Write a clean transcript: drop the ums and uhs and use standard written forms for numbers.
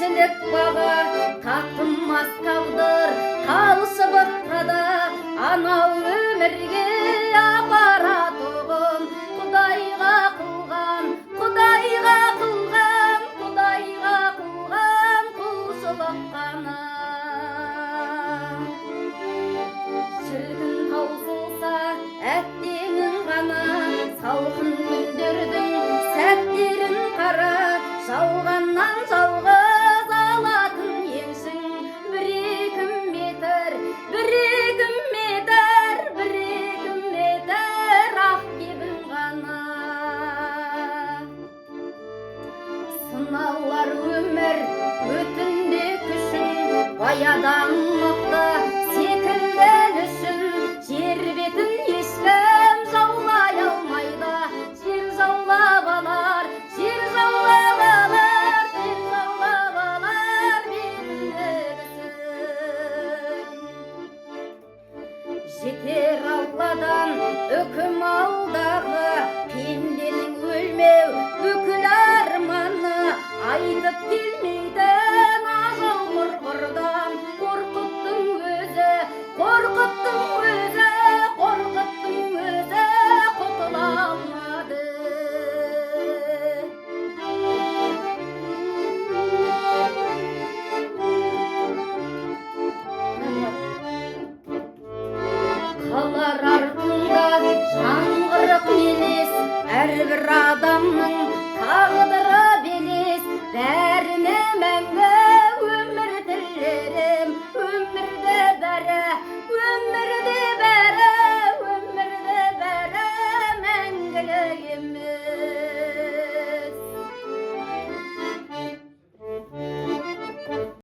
кішілік бағы татылмас тағдыр қалшы бұққада анау өмірге апаратұғым Құдайға қылған құлшылық қана шіркін таусылса әттеңің ғана салқын күндердің сәттерін қара жауғаннан жалғыз алатын еншің бір-екі метр ақ кебін ғана сыналар өмір өтінде күшін баядан мықты секілді үшін жер бетін ешкім жаулай алмайды жер жаулап алар жетер Алладан үкім